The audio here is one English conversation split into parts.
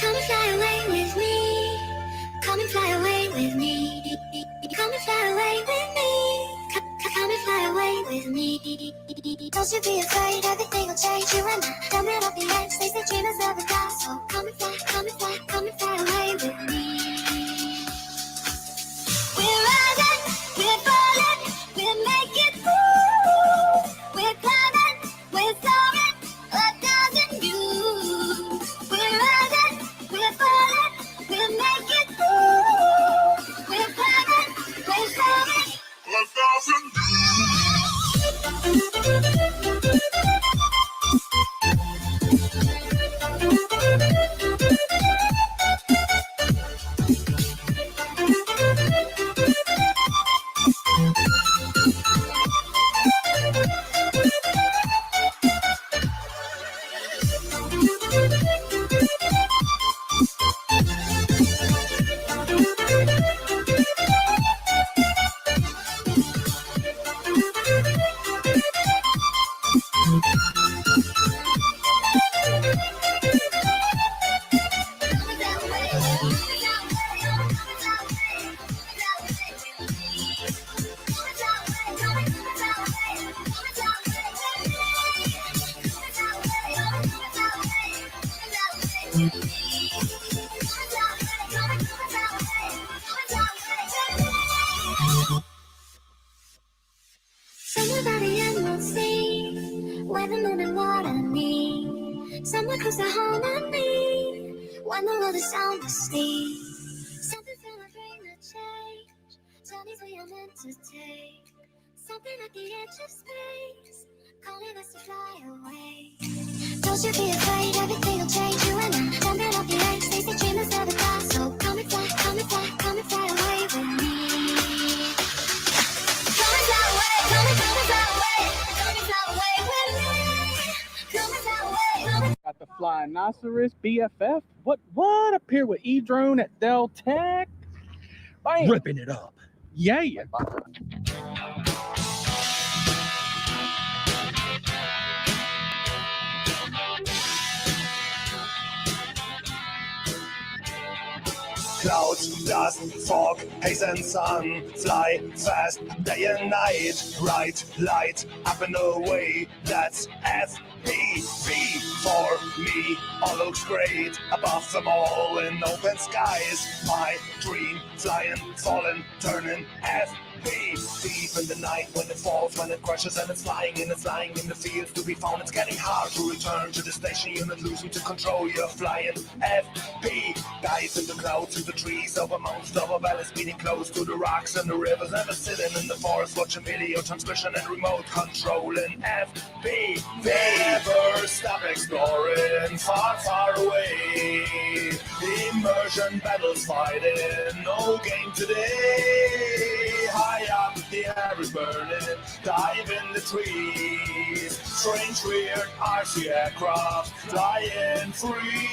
Come and fly away with me. Come and fly away with me. Come and fly away with me. Come and fly away with me. Don't you be afraid, everything will change. You and I, jumping off the edge, they say dreamers never die. So come and fly, come and fly, come and fly away with me. We're rising, we're falling, we're making moves. We're climbing, we're soaring, 1,000 views. We're rising, we're falling, we're making moves. We're climbing, we're soaring, 1,000 views. Somewhere by the emerald sea, where the moon and water meet. Somewhere close to home on me, when the world is on the sea. Something from a dream that change, journeys we are meant to take. Something at the edge of space, calling us to fly away. Don't you be afraid, everything will change. You and I, jumping off the edge, they say dreamers never die. So come and fly, come and fly, come and fly away with me. Come and fly away, come and fly away, come and fly away with me. Come and fly away, come and Got the Flynoceros BFF. What? Up here with E-Drone at Dell Tech. Bam. Ripping it up. Yeah. Clouds, dust, fog, haze and sun. Fly fast, day and night. Bright light, up and away. That's FPV for me. All looks great above them all in open skies. My dream, flying, falling, turning FPV. Deep in the night when it falls, when it crashes and it's lying in the fields to be found. It's getting hard to return to the station unit, losing to control. You're flying FP. Dive in the clouds, in the trees, over mountains, over valleys, speeding close to the rocks and the rivers. Never sitting in the forest, watching video transmission and remote controlling FP. Never stop exploring, far, far away. Immersion battles fighting, no game today. High up, the air is burning, dive in the trees. Strange, weird, RC aircraft, flying free.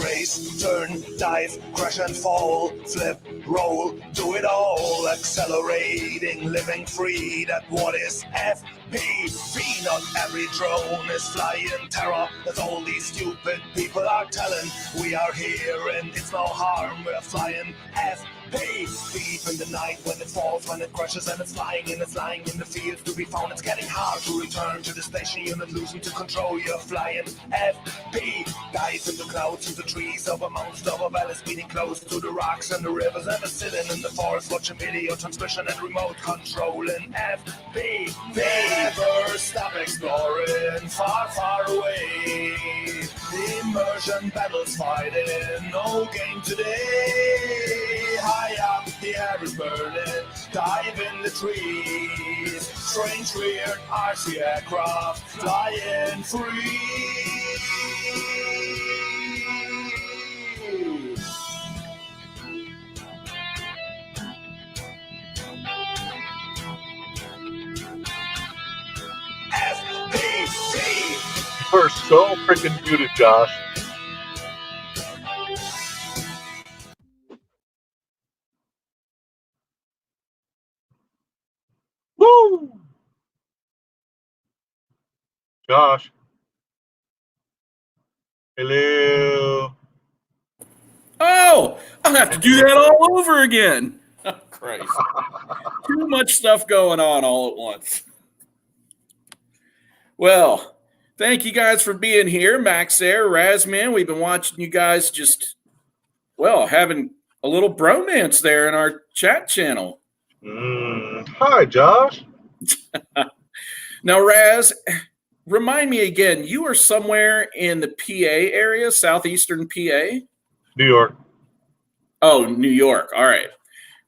Race, turn, dive, crash and fall, flip, roll, do it all. Accelerating, living free, that what is FPV. Not every drone is flying terror, that's all these stupid people are telling. We are here and it's no harm, we're flying FPV. Deep in the night when it falls, when it crashes and it's lying in the fields to be found. It's getting hard to return to the station unit, losing to control. You're flying FP. Dive in the clouds, in the trees, over mountains, over valleys, speeding close to the rocks and the rivers. Never sitting in the forest, watching video transmission and remote controlling FP. Never stop exploring, far, far away. Immersion battles fighting, no game today. High up, the air is burning, dive in the trees. Strange, weird, RC aircraft, flying free. are so freaking muted, Josh. Woo! Josh. Hello. Oh, I'll have to do that all over again. Oh, Christ. Too much stuff going on all at once. Well, thank you guys for being here. Max Air, Razman, we've been watching you guys just, well, having a little bromance there in our chat channel. Hi, Josh. Now, Raz, remind me again, you are somewhere in the PA area, southeastern PA? New York. Oh, New York. All right.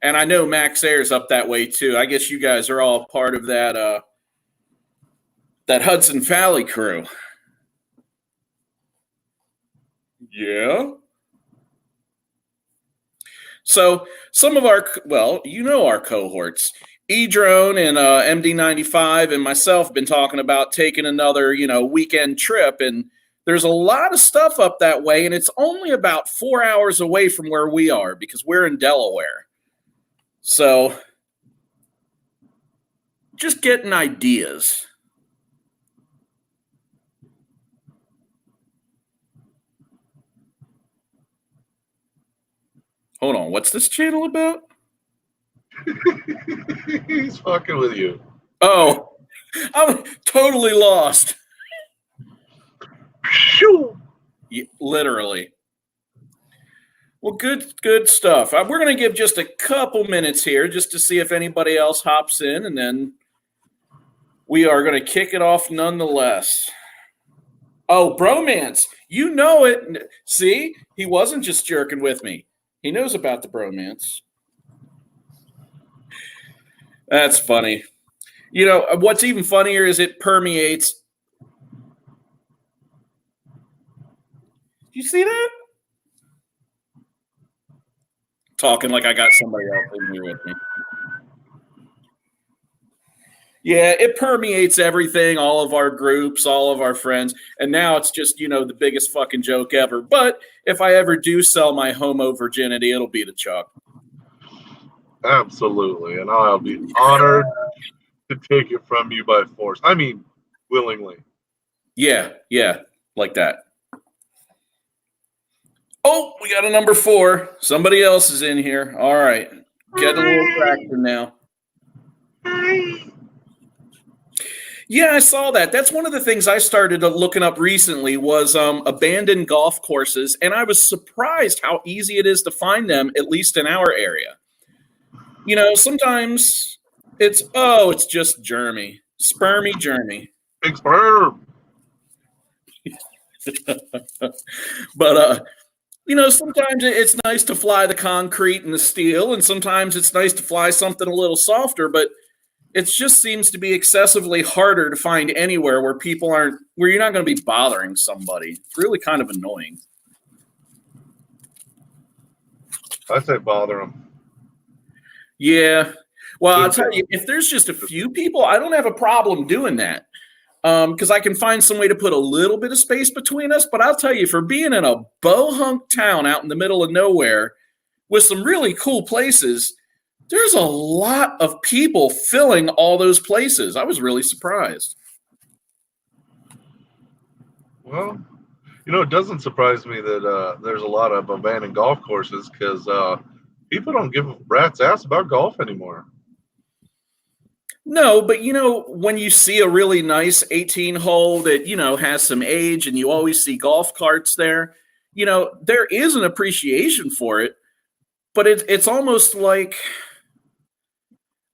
And I know Max Air's up that way too. I guess you guys are all part of that that Hudson Valley crew. Yeah. So some of our, well, you know our cohorts, E-Drone and MD95 and myself been talking about taking another, weekend trip. And there's a lot of stuff up that way. And it's only about 4 hours away from where we are because we're in Delaware. So just getting ideas. Hold on, what's this channel about? He's fucking with you. Oh, I'm totally lost. Shoo! Literally. Well, good stuff. We're going to give just a couple minutes here just to see if anybody else hops in, and then we are going to kick it off nonetheless. Oh, bromance. You know it. See? He wasn't just jerking with me. He knows about the bromance. That's funny. What's even funnier is it permeates. You see that? Talking like I got somebody else in here with me. Yeah, it permeates everything, all of our groups, all of our friends. And now it's just, the biggest fucking joke ever. But if I ever do sell my homo virginity, it'll be to Chuck. Absolutely. And I'll be honored to take it from you by force. I mean, willingly. Yeah, like that. Oh, we got a number 4. Somebody else is in here. All right. Get a little traction now. Yeah, I saw that. That's one of the things I started looking up recently was abandoned golf courses, and I was surprised how easy it is to find them, at least in our area. Sometimes it's just Jeremy. Spermy Jeremy. Big sperm. But, sometimes it's nice to fly the concrete and the steel, and sometimes it's nice to fly something a little softer, but it just seems to be excessively harder to find anywhere where where you're not going to be bothering somebody. It's really kind of annoying. I say bother them. Yeah. Well, I'll tell you, if there's just a few people, I don't have a problem doing that because I can find some way to put a little bit of space between us. But I'll tell you, for being in a bohunk town out in the middle of nowhere with some really cool places, there's a lot of people filling all those places. I was really surprised. Well, it doesn't surprise me that there's a lot of abandoned golf courses because people don't give a rat's ass about golf anymore. No, but when you see a really nice 18-hole that, has some age and you always see golf carts there, there is an appreciation for it, but it's almost like,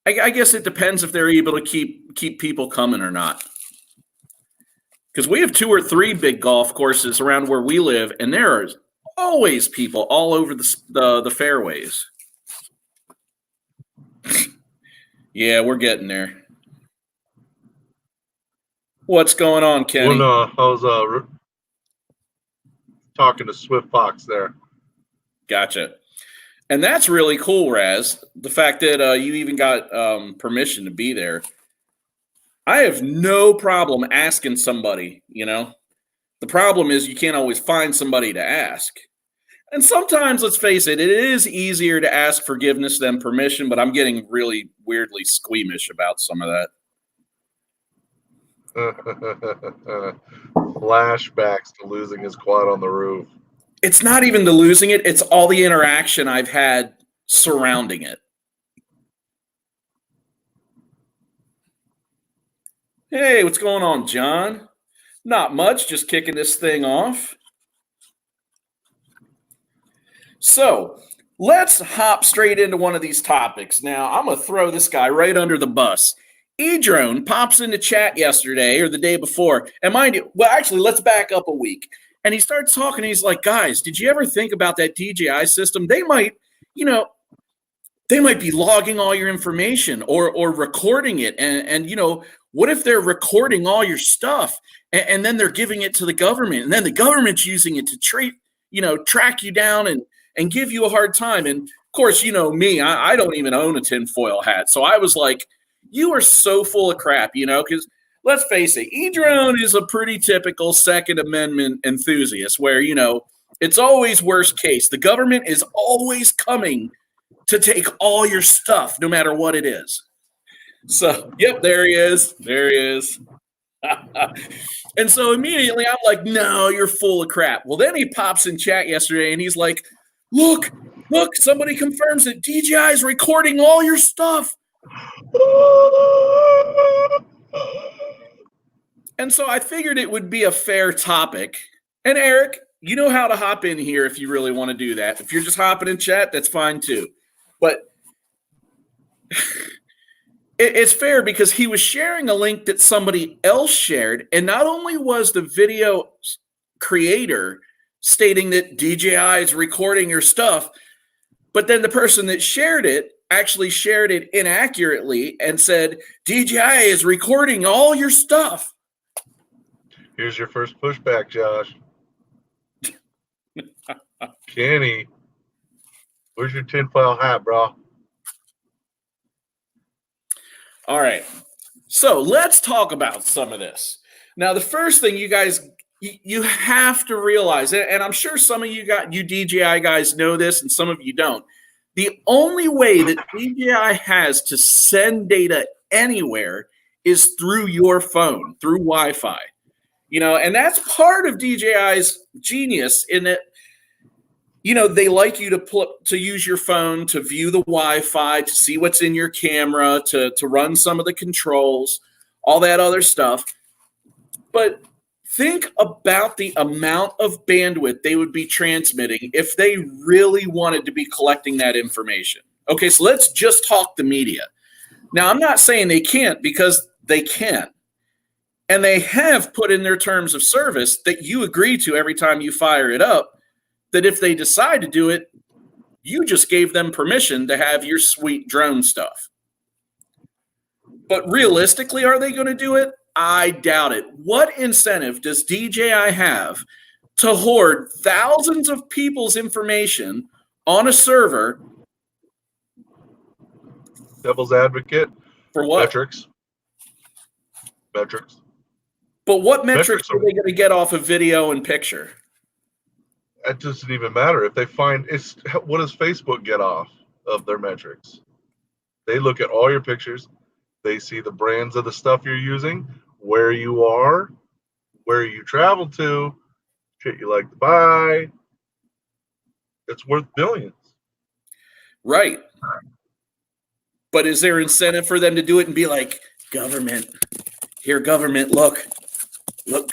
I guess it depends if they're able to keep people coming or not. Because we have 2 or 3 big golf courses around where we live, and there are always people all over the fairways. Yeah, we're getting there. What's going on, Kenny? Well, no, I was talking to Swift Fox there. Gotcha. And that's really cool, Raz. The fact that you even got permission to be there. I have no problem asking somebody, The problem is you can't always find somebody to ask. And sometimes, let's face it, it is easier to ask forgiveness than permission, but I'm getting really weirdly squeamish about some of that. Flashbacks to losing his quad on the roof. It's not even the losing it, it's all the interaction I've had surrounding it. Hey, what's going on, John? Not much, just kicking this thing off. So let's hop straight into one of these topics. Now, I'm going to throw this guy right under the bus. eDrone pops into chat yesterday or the day before. And mind you, well, actually, let's back up a week. And he starts talking. He's like, guys, did you ever think about that DJI system? They might be logging all your information or recording it. And what if they're recording all your stuff and then they're giving it to the government and then the government's using it to track you down and give you a hard time. And of course, me, I don't even own a tinfoil hat. So I was like, you are so full of crap, because let's face it, eDrone is a pretty typical Second Amendment enthusiast where, it's always worst case. The government is always coming to take all your stuff, no matter what it is. So, yep, there he is. There he is. And so immediately I'm like, no, you're full of crap. Well, then he pops in chat yesterday and he's like, look, somebody confirms that DJI is recording all your stuff. And so I figured it would be a fair topic. And Eric, you know how to hop in here if you really want to do that. If you're just hopping in chat, that's fine too. But it's fair because he was sharing a link that somebody else shared. And not only was the video creator stating that DJI is recording your stuff, but then the person that shared it actually shared it inaccurately and said, DJI is recording all your stuff. Here's your first pushback, Josh. Kenny, where's your tinfoil hat, bro? All right. So let's talk about some of this. Now, the first thing you guys, you have to realize, and I'm sure some of you DJI guys know this and some of you don't. The only way that DJI has to send data anywhere is through your phone, through Wi-Fi. And that's part of DJI's genius in that, they like you to use your phone to view the Wi-Fi, to see what's in your camera, to run some of the controls, all that other stuff. But think about the amount of bandwidth they would be transmitting if they really wanted to be collecting that information. Okay, so let's just talk the media. Now, I'm not saying they can't, because they can. And they have put in their terms of service that you agree to every time you fire it up, that if they decide to do it, you just gave them permission to have your sweet drone stuff. But realistically, are they going to do it? I doubt it. What incentive does DJI have to hoard thousands of people's information on a server? Devil's advocate. For what? Metrics. But what metrics are they going to get off of video and picture? It doesn't even matter. If they find what does Facebook get off of their metrics? They look at all your pictures. They see the brands of the stuff you're using, where you are, where you travel to, shit you like to buy. It's worth billions. Right. But is there incentive for them to do it and be like, government, here, government, look,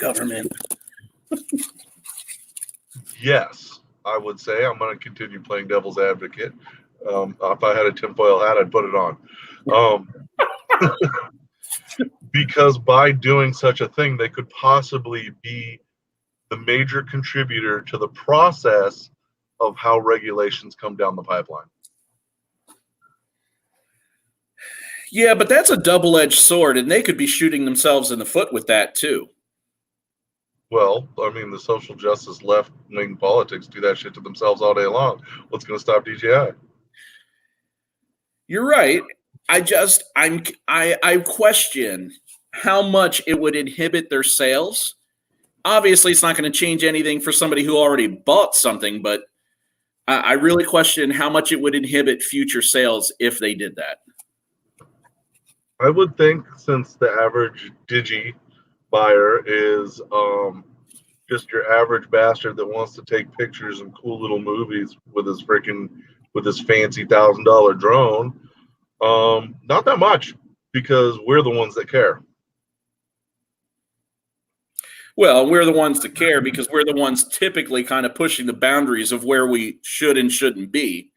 government. Yes, I would say. I'm going to continue playing devil's advocate. If I had a tinfoil hat, I'd put it on. Because by doing such a thing, they could possibly be the major contributor to the process of how regulations come down the pipeline. Yeah, but that's a double-edged sword, and they could be shooting themselves in the foot with that too. Well, I mean, the social justice left-wing politics do that shit to themselves all day long. What's going to stop DJI? You're right. I question how much it would inhibit their sales obviously it's not going to change anything for somebody who already bought something, but I really question how much it would inhibit future sales if they did that. I would think, since the average Digi buyer is just your average bastard that wants to take pictures and cool little movies with his fancy $1,000 drone, not that much, because we're the ones that care. Well, we're the ones that care because we're the ones typically kind of pushing the boundaries of where we should and shouldn't be.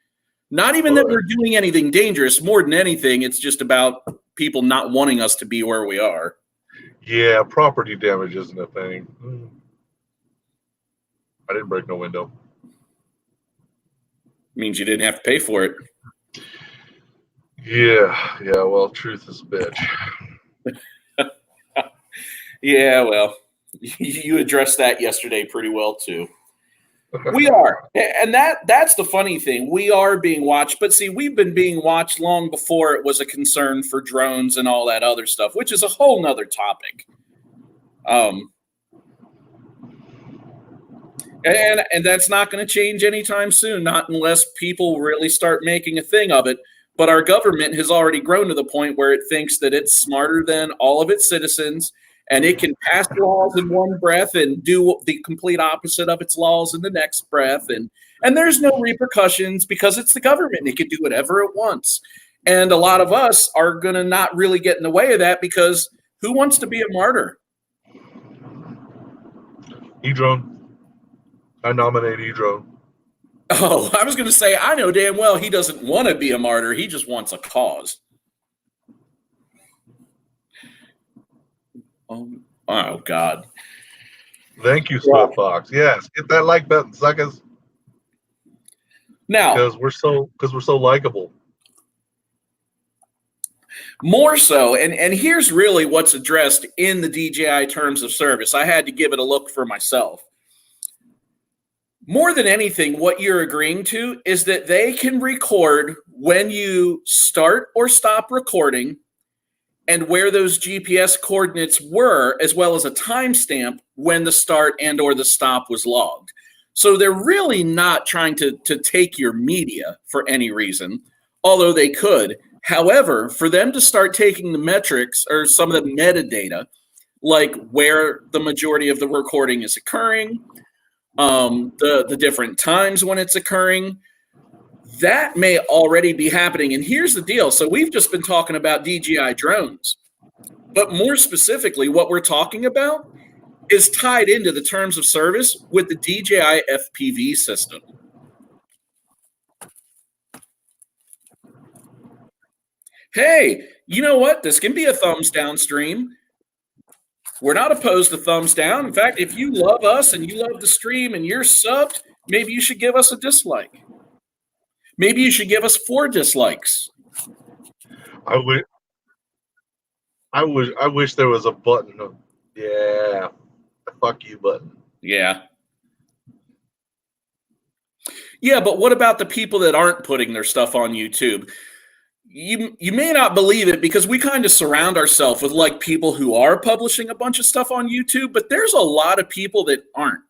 Not even that we're doing anything dangerous. More than anything, it's just about people not wanting us to be where we are. Yeah, property damage isn't a thing. I didn't break no window. Means you didn't have to pay for it. Yeah, well, truth is a bitch. Yeah, well, you addressed that yesterday pretty well, too. We are. And that's the funny thing. We are being watched. But see, we've been being watched long before it was a concern for drones and all that other stuff, which is a whole nother topic. And that's not going to change anytime soon, not unless people really start making a thing of it. But our government has already grown to the point where it thinks that it's smarter than all of its citizens, and it can pass laws in one breath and do the complete opposite of its laws in the next breath. And there's no repercussions because it's the government. It can do whatever it wants. And a lot of us are going to not really get in the way of that because who wants to be a martyr? E-drone. I nominate E-drone. Oh, I was going to say, I know damn well he doesn't want to be a martyr. He just wants a cause. Oh God. Thank you, Sweatbox. Yes, hit that like button, suckers. Now, because we're so likable. More so, and here's really what's addressed in the DJI terms of service. I had to give it a look for myself. More than anything, what you're agreeing to is that they can record when you start or stop recording and where those GPS coordinates were, as well as a timestamp when the start and or the stop was logged. So they're really not trying to take your media for any reason, although they could. However, for them to start taking the metrics or some of the metadata, like where the majority of the recording is occurring, the different times when it's occurring, that may already be happening. And here's the deal. So we've just been talking about DJI drones, but more specifically, what we're talking about is tied into the terms of service with the DJI FPV system. Hey, you know what? This can be a thumbs down stream. We're not opposed to thumbs down. In fact, if you love us and you love the stream and you're subbed, maybe you should give us a dislike. Maybe you should give us 4 dislikes. I wish there was a button. Yeah, fuck you button. Yeah. Yeah, but what about the people that aren't putting their stuff on YouTube? You may not believe it because we kind of surround ourselves with like people who are publishing a bunch of stuff on YouTube, but there's a lot of people that aren't.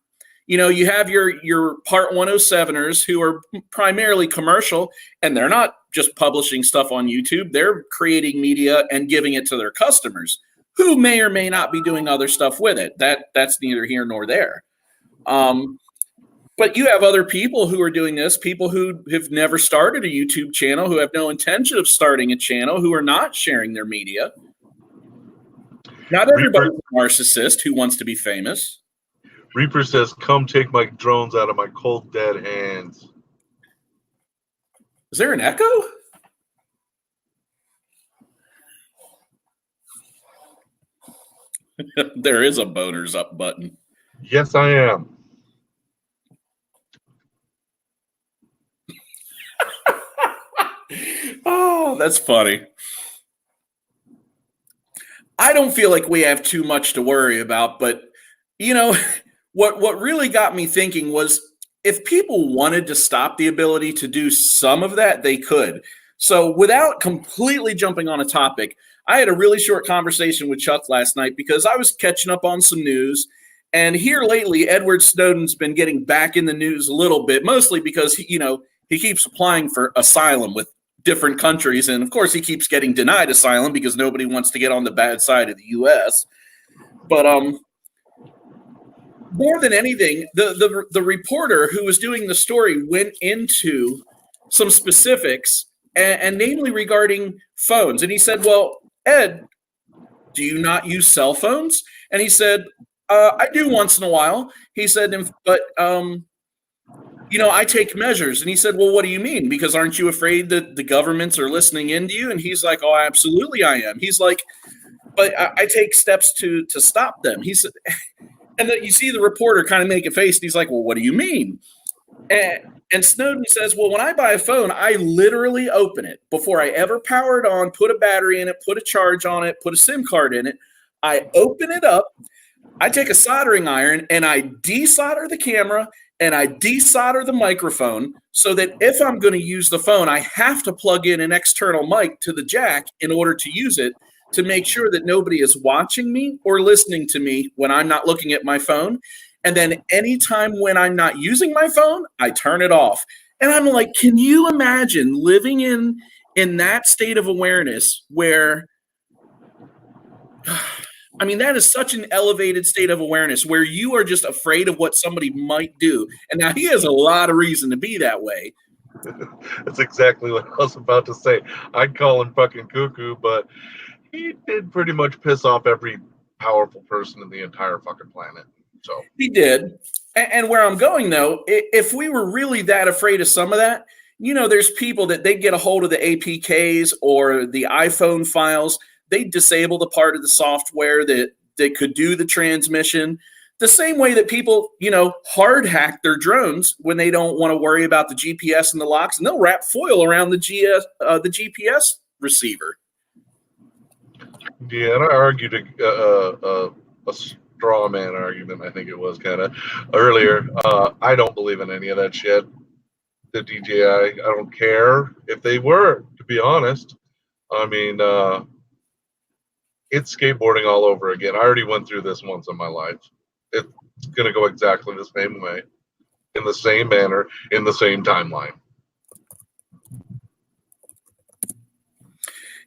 You know, you have your Part 107ers who are primarily commercial, and they're not just publishing stuff on YouTube. They're creating media and giving it to their customers who may or may not be doing other stuff with it. That's neither here nor there. But you have other people who are doing this, people who have never started a YouTube channel, who have no intention of starting a channel, who are not sharing their media. Not everybody's a narcissist who wants to be famous. Reaper says, come take my drones out of my cold, dead hands. Is there an echo? There is a boners up button. Yes, I am. Oh, that's funny. I don't feel like we have too much to worry about, but you know, what really got me thinking was if people wanted to stop the ability to do some of that, they could. So without completely jumping on a topic, I had a really short conversation with Chuck last night because I was catching up on some news, And here lately, Edward Snowden's been getting back in the news a little bit, mostly because he keeps applying for asylum with different countries, and of course he keeps getting denied asylum because nobody wants to get on the bad side of the U.S. But more than anything, the reporter who was doing the story went into some specifics, and namely regarding phones. And he said, "Well, Ed, do you not use cell phones?" And he said, "I do once in a while." He said, "But I take measures." And he said, "Well, what do you mean? Because aren't you afraid that the governments are listening into you?" And he's like, "Oh, absolutely I am." He's like, "But I take steps to stop them." He said, and then you see the reporter kind of make a face, and he's like, "Well, what do you mean?" And Snowden says, "Well, when I buy a phone, I literally open it before I ever power it on, put a battery in it, put a charge on it, put a SIM card in it. I open it up, I take a soldering iron, and I desolder the camera, and I desolder the microphone, so that if I'm going to use the phone, I have to plug in an external mic to the jack in order to use it, to make sure that nobody is watching me or listening to me when I'm not looking at my phone. And then anytime when I'm not using my phone, I turn it off." And I'm like, can you imagine living in that state of awareness where, I mean, that is such an elevated state of awareness where you are just afraid of what somebody might do. And now he has a lot of reason to be that way. That's exactly what I was about to say. I'd call him fucking cuckoo, but he did pretty much piss off every powerful person in the entire fucking planet. So he did. And where I'm going, though, if we were really that afraid of some of that, there's people that they get a hold of the APKs or the iPhone files. They disable the part of the software that could do the transmission. The same way that people, hard hack their drones when they don't want to worry about the GPS and the locks, and they'll wrap foil around the GPS receiver. Yeah, and I argued a straw man argument, I think it was kind of earlier. I don't believe in any of that shit. The DJI, I don't care if they were, to be honest. I mean, it's skateboarding all over again. I already went through this once in my life. It's going to go exactly the same way, in the same manner, in the same timeline.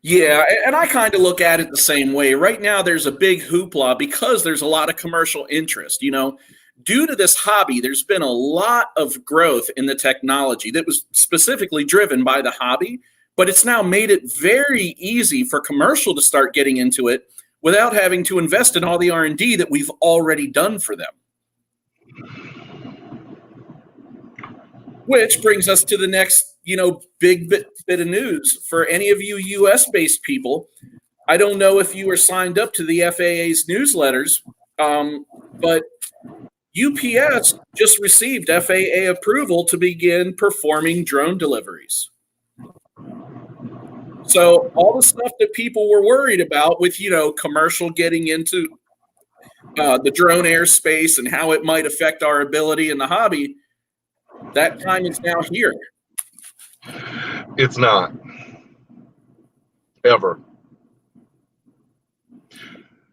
Yeah, and I kind of look at it the same way. Right now, there's a big hoopla because there's a lot of commercial interest. Due to this hobby, there's been a lot of growth in the technology that was specifically driven by the hobby, but it's now made it very easy for commercial to start getting into it without having to invest in all the R&D that we've already done for them. Which brings us to the next, big bit of news. For any of you U.S.-based people, I don't know if you are signed up to the FAA's newsletters, but UPS just received FAA approval to begin performing drone deliveries. So all the stuff that people were worried about with, commercial getting into the drone airspace and how it might affect our ability in the hobby, that time is now here. It's not. Ever.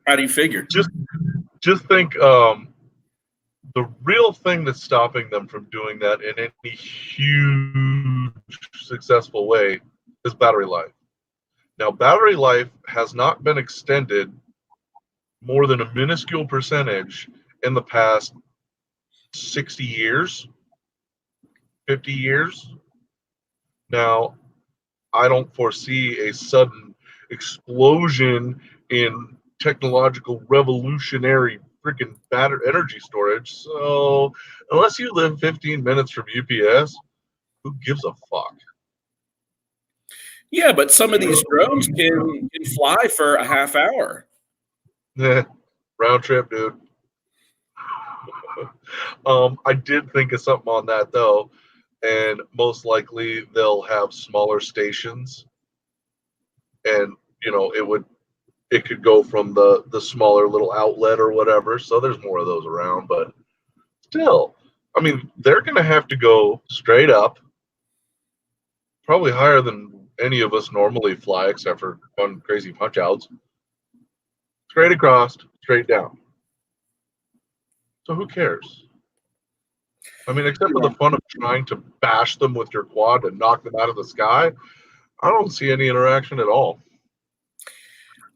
How do you figure? Just think, the real thing that's stopping them from doing that in any huge successful way is battery life. Now, battery life has not been extended more than a minuscule percentage in the past 60 years, 50 years. Now, I don't foresee a sudden explosion in technological revolutionary freaking battery energy storage. So unless you live 15 minutes from UPS, who gives a fuck? Yeah, but some of these drones can fly for a half hour. Round trip, dude. I did think of something on that though, and most likely they'll have smaller stations, and it could go from the smaller little outlet or whatever. So there's more of those around, but still, I mean, they're going to have to go straight up, probably higher than any of us normally fly, except for fun, crazy punch outs. Straight across, straight down. So who cares? I mean, except for the fun of trying to bash them with your quad and knock them out of the sky, I don't see any interaction at all.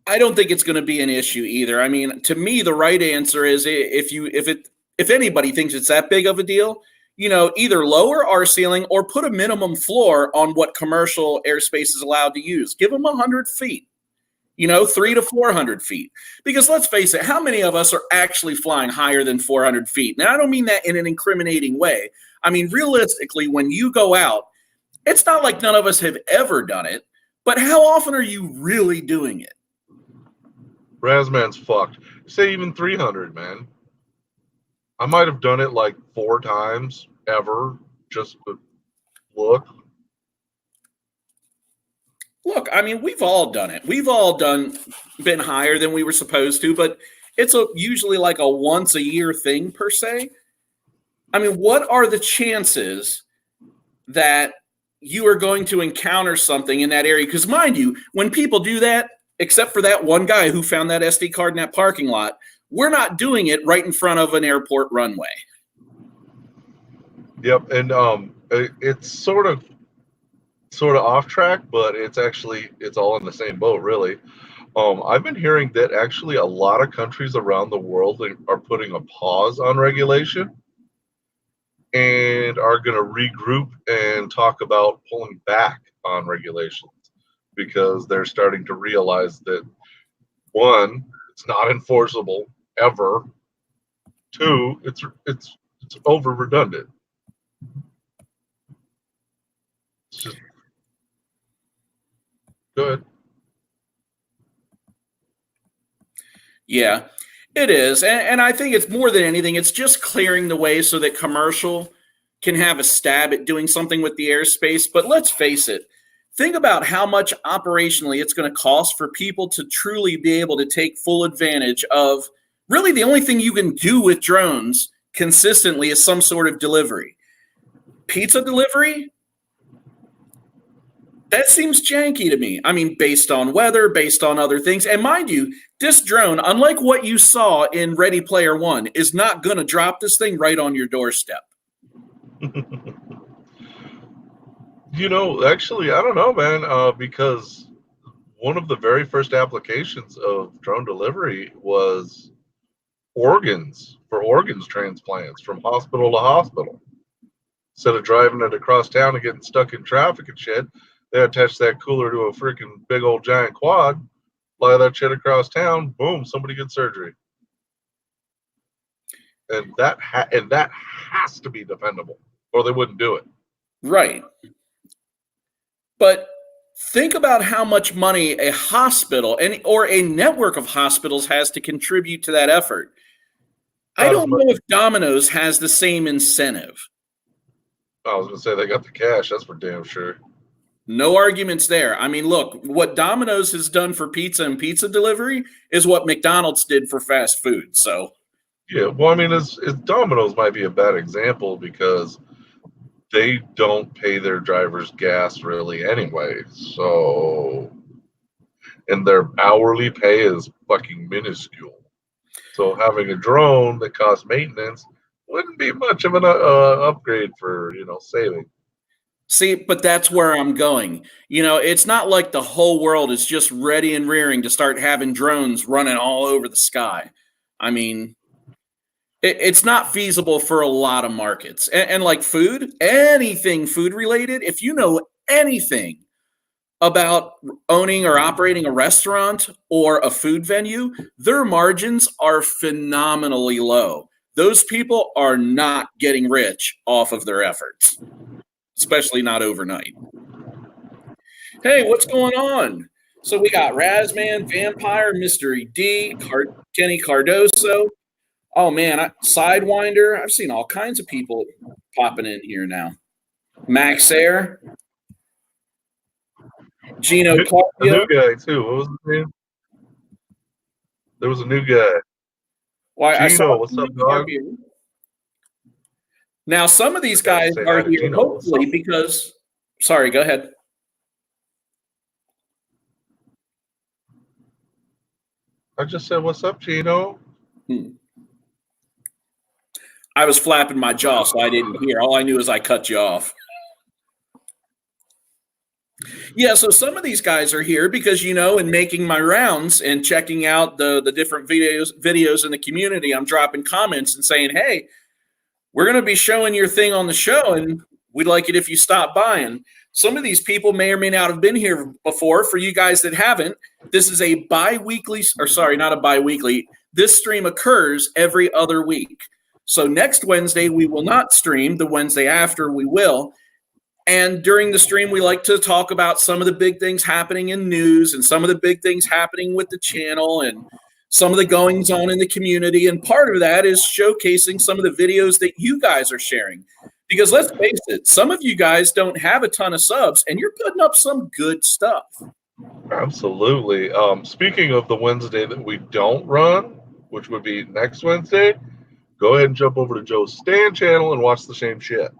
I don't think it's going to be an issue either. I mean, to me, the right answer is if anybody thinks it's that big of a deal, either lower our ceiling or put a minimum floor on what commercial airspace is allowed to use. Give them 100 feet, 300 to 400 feet. Because let's face it, how many of us are actually flying higher than 400 feet? Now, I don't mean that in an incriminating way. I mean, realistically, when you go out, it's not like none of us have ever done it, but how often are you really doing it? Razman's fucked. Say even 300, man. I might have done it like 4 times ever just to look. Look, I mean, we've all done it. We've all been higher than we were supposed to, but it's usually like a once a year thing per se. I mean, what are the chances that you are going to encounter something in that area? Because mind you, when people do that, except for that one guy who found that SD card in that parking lot, we're not doing it right in front of an airport runway. Yep, and it's sort of off track, but it's all in the same boat, really. I've been hearing that actually a lot of countries around the world are putting a pause on regulation and are going to regroup and talk about pulling back on regulations because they're starting to realize that, one, it's not enforceable ever. 2, it's over redundant. It's just good. Yeah, it is. And I think it's more than anything, it's just clearing the way so that commercial can have a stab at doing something with the airspace. But let's face it, think about how much operationally it's going to cost for people to truly be able to take full advantage of really the only thing you can do with drones consistently is some sort of delivery. Pizza delivery? That seems janky to me. I mean, based on weather, based on other things. And mind you, this drone, unlike what you saw in Ready Player One, is not going to drop this thing right on your doorstep. Actually, I don't know, man, because one of the very first applications of drone delivery was organs transplants from hospital to hospital. Instead of driving it across town and getting stuck in traffic and shit, they attach that cooler to a freaking big old giant quad, fly that shit across town, boom, somebody gets surgery. And that has to be defendable, or they wouldn't do it. Right. But think about how much money a hospital or a network of hospitals has to contribute to that effort. I don't know if Domino's has the same incentive. I was going to say they got the cash. That's for damn sure. No arguments there. I mean, look, what Domino's has done for pizza and pizza delivery is what McDonald's did for fast food. So, yeah, well, I mean, Domino's might be a bad example because they don't pay their drivers gas really anyway. So, and their hourly pay is fucking minuscule. So having a drone that costs maintenance wouldn't be much of an upgrade for, saving. See, but that's where I'm going. It's not like the whole world is just ready and rearing to start having drones running all over the sky. I mean, it's not feasible for a lot of markets. And like food, anything food related, if you know anything about owning or operating a restaurant or a food venue, their margins are phenomenally low. Those people are not getting rich off of their efforts, especially not overnight. Hey, what's going on? So we got Razman, Vampire, Mystery D, Kenny Cardoso. Oh man, Sidewinder. I've seen all kinds of people popping in here now. Max Air. Gino Carpio. A new guy too. What was his name? There was a new guy. Why, Gino, what's up, dog? Now, some of these guys are here Gino, hopefully because. Sorry, go ahead. I just said, "What's up, Gino?" I was flapping my jaw, so I didn't hear. All I knew is I cut you off. Yeah, so some of these guys are here because, in making my rounds and checking out the different videos in the community, I'm dropping comments and saying, hey, we're going to be showing your thing on the show, and we'd like it if you stop by. And some of these people may or may not have been here before. For you guys that haven't, this is a not a bi-weekly. This stream occurs every other week. So next Wednesday, we will not stream. The Wednesday after, we will. And during the stream, we like to talk about some of the big things happening in news and some of the big things happening with the channel and some of the goings on in the community. And part of that is showcasing some of the videos that you guys are sharing. Because let's face it, some of you guys don't have a ton of subs, and you're putting up some good stuff. Absolutely. Speaking of the Wednesday that we don't run, which would be next Wednesday, go ahead and jump over to Joe's Stan channel and watch the same shit.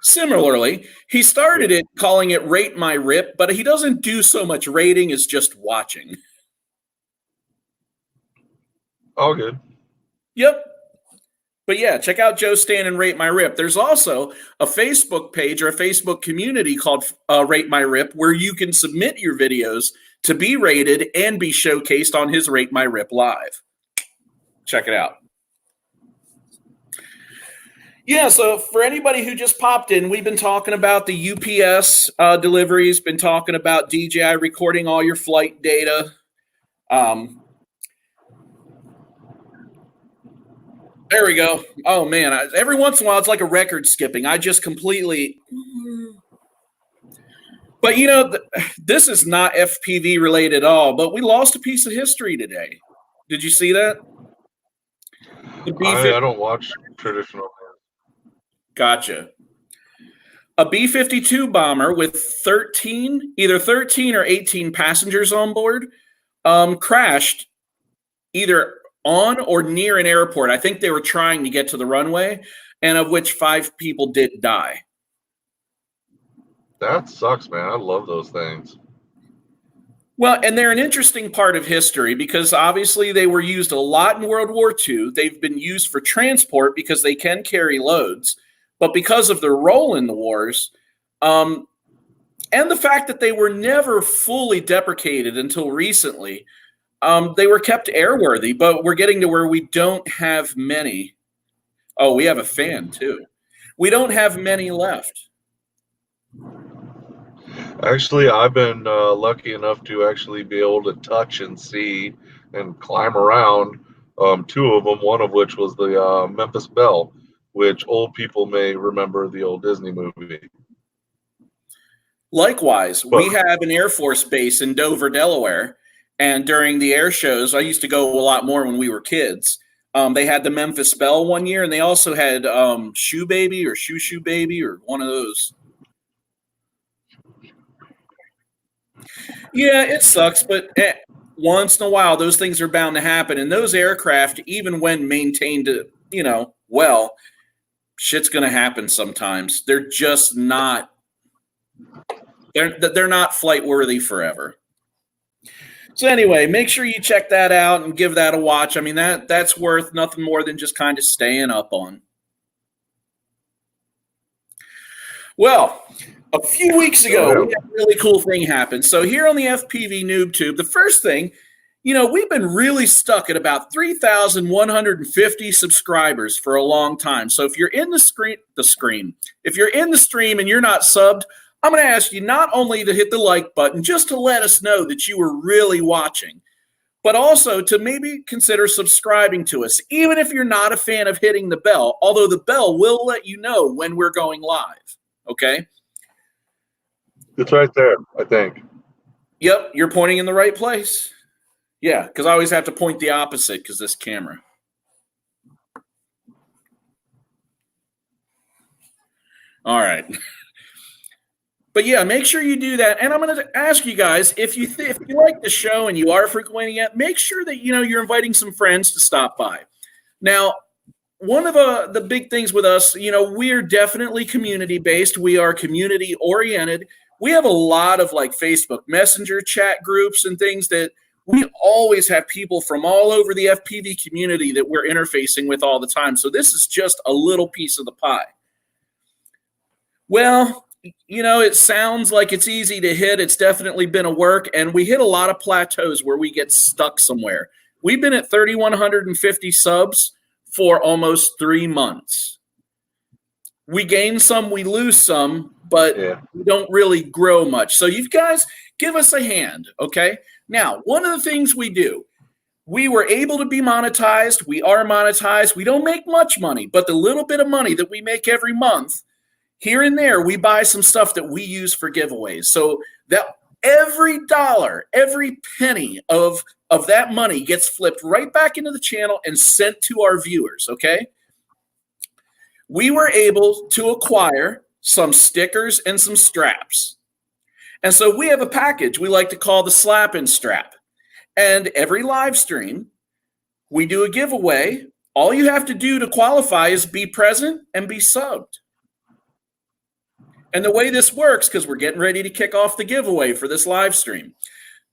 Similarly, he started it calling it Rate My Rip, but he doesn't do so much rating as just watching. All good. Yep. But yeah, check out Joe Stan and Rate My Rip. There's also a Facebook page or a Facebook community called Rate My Rip where you can submit your videos to be rated and be showcased on his Rate My Rip Live. Check it out. Yeah, so for anybody who just popped in, we've been talking about the UPS deliveries, been talking about DJI recording all your flight data. There we go. Oh, man. Every once in a while, it's like a record skipping. I just completely... But, this is not FPV related at all, but we lost a piece of history today. Did you see that? I don't watch traditional. Gotcha. A B-52 bomber with either 13 or 18 passengers on board crashed either on or near an airport. I think they were trying to get to the runway, and of which 5 people did die. That sucks, man. I love those things. Well, and they're an interesting part of history because obviously they were used a lot in World War II. They've been used for transport because they can carry loads. But because of their role in the wars, and the fact that they were never fully deprecated until recently, they were kept airworthy. But we're getting to where we don't have many. Oh, we have a fan, too. We don't have many left. Actually, I've been lucky enough to actually be able to touch and see and climb around 2 of them, one of which was the Memphis Belle, which old people may remember the old Disney movie. Likewise, we have an Air Force base in Dover, Delaware, and during the air shows, I used to go a lot more when we were kids. They had the Memphis Belle one year, and they also had Shoe Baby or Shoo Baby or one of those. Yeah, it sucks, but once in a while, those things are bound to happen. And those aircraft, even when maintained, well, shit's going to happen sometimes. They're just not. They're not flight worthy forever. So anyway, make sure you check that out and give that a watch. I mean, that's worth nothing more than just kind of staying up on. Well, a few weeks ago, we had a really cool thing happen. So here on the FPV Noob Tube, the first thing, we've been really stuck at about 3,150 subscribers for a long time. So if you're in if you're in the stream and you're not subbed, I'm going to ask you not only to hit the like button, just to let us know that you were really watching, but also to maybe consider subscribing to us, even if you're not a fan of hitting the bell, although the bell will let you know when we're going live. Okay? It's right there, I think. Yep, you're pointing in the right place. Yeah, because I always have to point the opposite because this camera. All right. But yeah, make sure you do that. And I'm going to ask you guys, if you like the show and you are frequenting it, make sure that you're inviting some friends to stop by. Now, one of the big things with us, we're definitely community-based. We are community-oriented. We have a lot of Facebook Messenger chat groups and things that we always have people from all over the FPV community that we're interfacing with all the time. So this is just a little piece of the pie. Well, you know, it sounds like it's easy to hit. It's definitely been a work, and we hit a lot of plateaus where we get stuck somewhere. We've been at 3,150 subs for almost 3 months. We gain some, we lose some, but we don't really grow much. So you guys give us a hand, okay? Now, one of the things we do, we were able to be monetized. We are monetized. We don't make much money, but the little bit of money that we make every month, here and there, we buy some stuff that we use for giveaways. So that every dollar, every penny of that money gets flipped right back into the channel and sent to our viewers, okay? We were able to acquire some stickers and some straps. And so we have a package we like to call the Slap and Strap. And every live stream, we do a giveaway. All you have to do to qualify is be present and be subbed. And the way this works, because we're getting ready to kick off the giveaway for this live stream,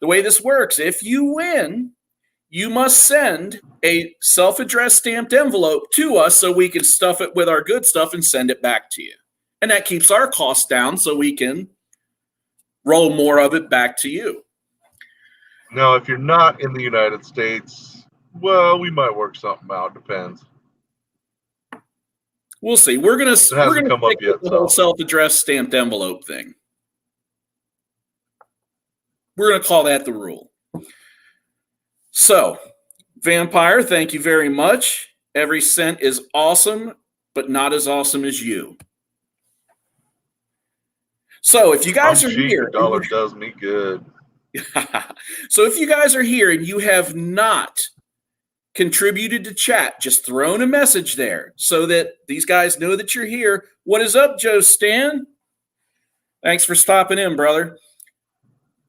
the way this works, if you win, you must send a self-addressed stamped envelope to us so we can stuff it with our good stuff and send it back to you. And that keeps our costs down so we can roll more of it back to you. Now, if you're not in the United States, well, we might work something out. Depends. We'll see. We're gonna stick with the whole self-addressed stamped envelope thing. We're gonna call that the rule. So, Vampire, thank you very much. Every cent is awesome, but not as awesome as you. So, if you guys are here, the dollar does me good. So, if you guys are here and you have not contributed to chat, just throwing a message there so that these guys know that you're here. What is up, Joe Stan? Thanks for stopping in, brother.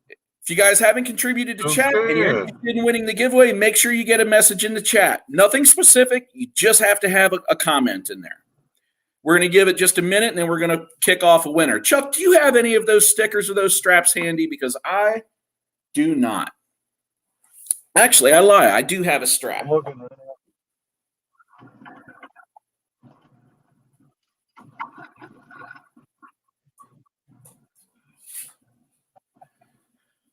If you guys haven't contributed to chat and you're interested in winning the giveaway, make sure you get a message in the chat. Nothing specific. You just have to have a comment in there. We're going to give it just a minute, and then we're going to kick off a winner. Chuck, do you have any of those stickers or those straps handy? Because I do not. Actually, I lie. I do have a strap. I'm looking right now.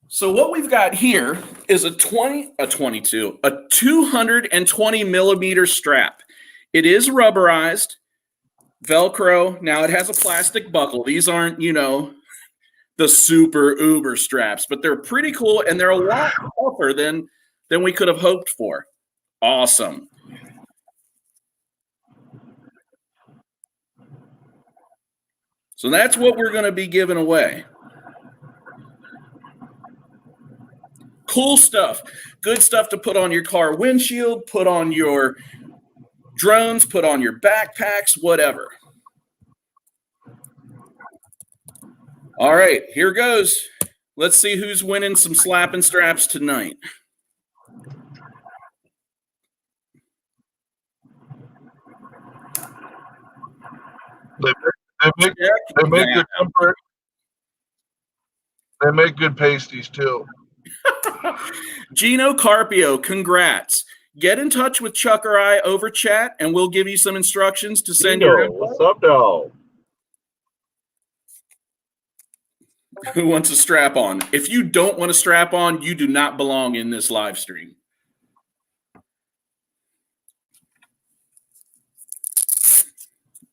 So what we've got here is a 220 millimeter strap. It is rubberized, Velcro. Now it has a plastic buckle. These aren't, you know, the super uber straps, but they're pretty cool, and they're a lot tougher than we could have hoped for. Awesome. So that's what we're going to be giving away. Cool stuff. Good stuff to put on your car windshield, put on your drones, put on your backpacks, whatever. All right, here goes. Let's see who's winning some slap and straps tonight. They make good pasties too. Gino Carpio, congrats. Get in touch with Chuck or I over chat, and we'll give you some instructions to send your info. What's up, dog? Who wants a strap on? If you don't want a strap on, you do not belong in this live stream.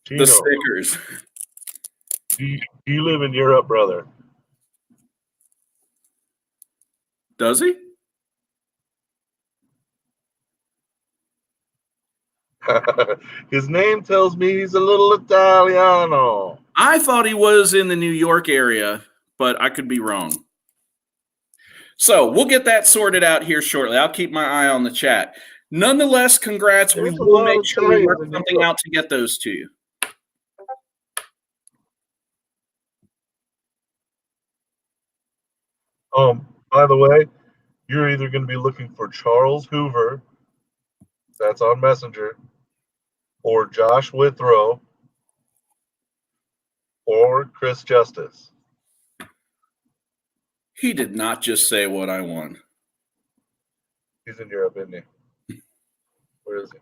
Gino, the stickers. Do you live in Europe, brother? Does he? His name tells me he's a little Italiano. I thought he was in the New York area, but I could be wrong. So we'll get that sorted out here shortly. I'll keep my eye on the chat. Nonetheless, congrats. We will make sure we work something out to get those to you. By the way, you're either going to be looking for Charles Hoover, that's on Messenger, or Josh Withrow, or Chris Justice. He did not just say what I want. He's in Europe, isn't he? Where is he?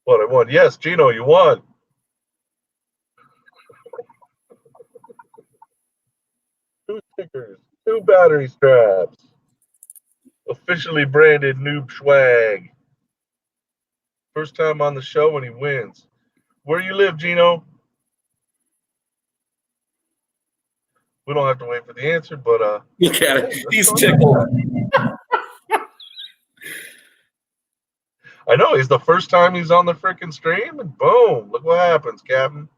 What, I won? Yes, Gino, you won. 2 stickers, 2 battery straps. Officially branded noob swag. First time on the show and he wins. Where you live, Gino? We don't have to wait for the answer, but Look at it. hey, He's fun. tickled. I know, he's the first time he's on the freaking stream, and boom, look what happens, Captain.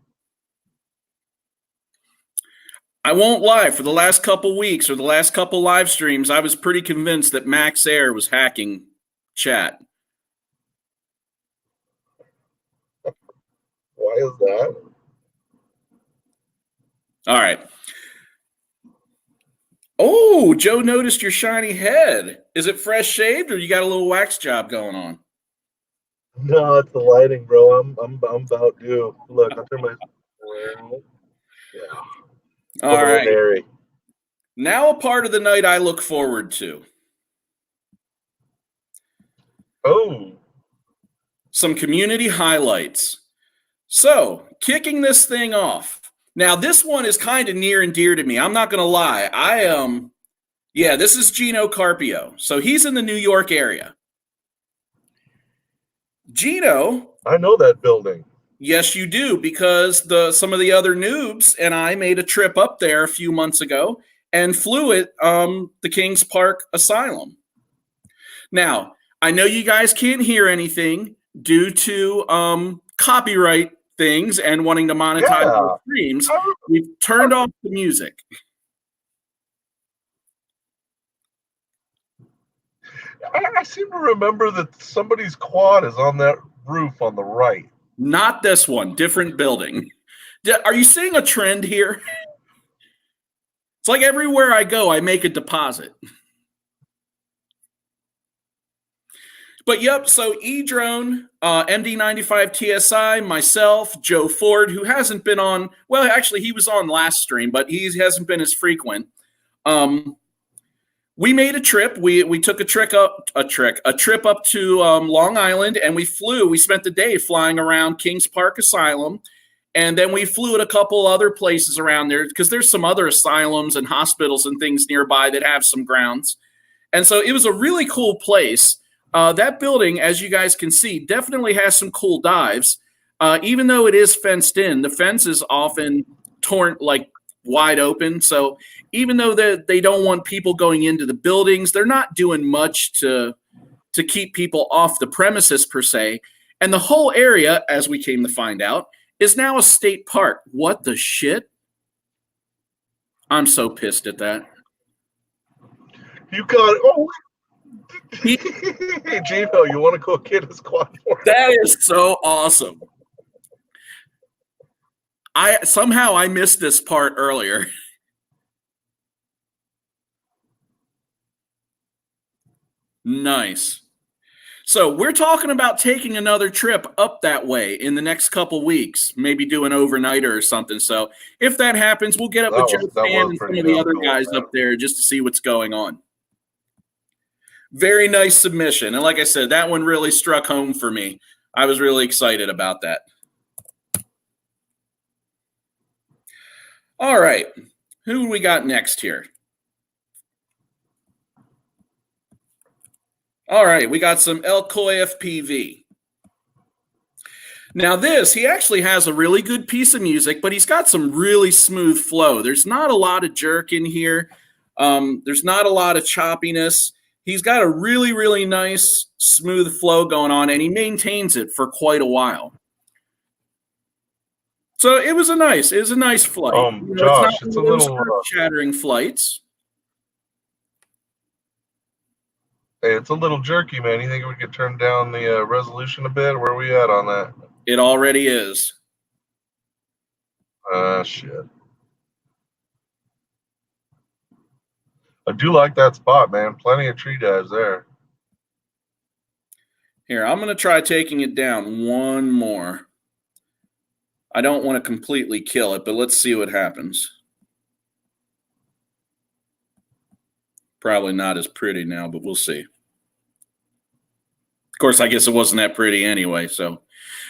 I won't lie. For the last couple weeks or the last couple live streams, I was pretty convinced that Max Air was hacking chat. Why is that? All right. Oh, Joe noticed your shiny head. Is it fresh shaved or you got a little wax job going on? No, it's the lighting, bro. I'm about due. Look, I'll turn my. Yeah. All right. Airy. Now a part of the night I look forward to. Oh. Some community highlights. So, kicking this thing off. Now, this one is kind of near and dear to me. I'm not going to lie. This is Gino Carpio. So he's in the New York area. Gino. I know that building. Yes, you do, because some of the other noobs and I made a trip up there a few months ago and flew at the Kings Park Asylum. Now, I know you guys can't hear anything due to copyright things and wanting to monetize the streams. We've turned off the music. I seem to remember that somebody's quad is on that roof on the right. Not this one, different building. Are you seeing a trend here? It's like everywhere I go, I make a deposit. But yep, so E-Drone, MD95 TSI, myself, Joe Ford, who hasn't been on, well, actually he was on last stream, but he hasn't been as frequent. We made a trip. We took a trip up to Long Island, and we spent the day flying around Kings Park Asylum, and then we flew at a couple other places around there because there's some other asylums and hospitals and things nearby that have some grounds. And so it was a really cool place. That building, as you guys can see, definitely has some cool dives. Even though it is fenced in, the fence is often torn, like wide open. So even though they don't want people going into the buildings, they're not doing much to keep people off the premises per se. And the whole area, as we came to find out, is now a state park. What the shit? I'm so pissed at that. You got it. Oh, hey, Gino, you want to go get his quad for That is so awesome. I missed this part earlier. Nice. So we're talking about taking another trip up that way in the next couple weeks, maybe do an overnighter or something. So if that happens, we'll get up with Joe Fan and some of the other guys up there just to see what's going on. Very nice submission. And like I said, that one really struck home for me. I was really excited about that. All right. Who do we got next here? All right, we got some El Coy FPV. Now this, he actually has a really good piece of music, but he's got some really smooth flow. There's not a lot of jerk in here. There's not a lot of choppiness. He's got a really, really nice, smooth flow going on, and he maintains it for quite a while. So it was a nice flight. Josh, it's a little shattering flights. Hey, it's a little jerky, man. You think we could turn down the resolution a bit? Where are we at on that? It already is. Shit. I do like that spot, man. Plenty of tree dives there. Here, I'm going to try taking it down one more. I don't want to completely kill it, but let's see what happens. Probably not as pretty now, but we'll see. Of course, I guess it wasn't that pretty anyway. So,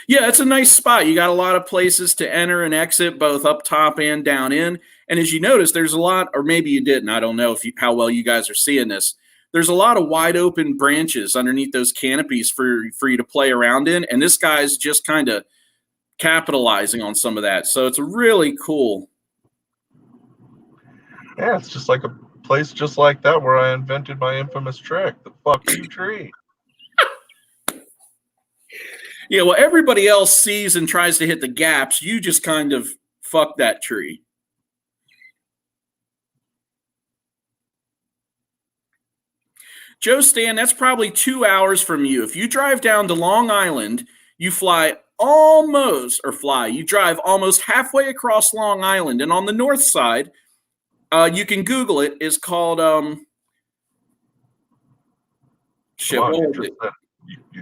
yeah, it's a nice spot. You got a lot of places to enter and exit, both up top and down in. And as you notice, there's a lot, or maybe you didn't. I don't know how well you guys are seeing this. There's a lot of wide open branches underneath those canopies for you to play around in. And this guy's just kind of capitalizing on some of that. So it's really cool. Yeah, it's just like a place just like that where I invented my infamous trick, the fuck you tree. Yeah, well, everybody else sees and tries to hit the gaps. You just kind of fuck that tree. Joe Stan, that's probably 2 hours from you. If you drive down to Long Island, you drive almost halfway across Long Island. And on the north side, you can Google it. It's called You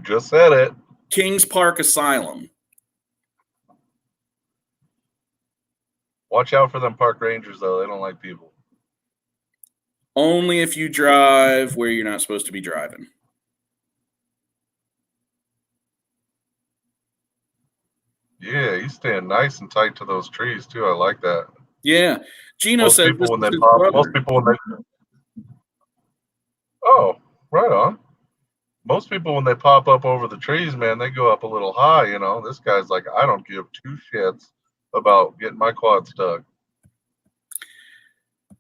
just said it. Kings Park Asylum. Watch out for them park rangers, though. They don't like people. Only if you drive where you're not supposed to be driving. Yeah, you stand nice and tight to those trees, too. I like that. Yeah. Gino said most people when they Oh, right on. Most people, when they pop up over the trees, man, they go up a little high, you know. This guy's like, I don't give two shits about getting my quad stuck.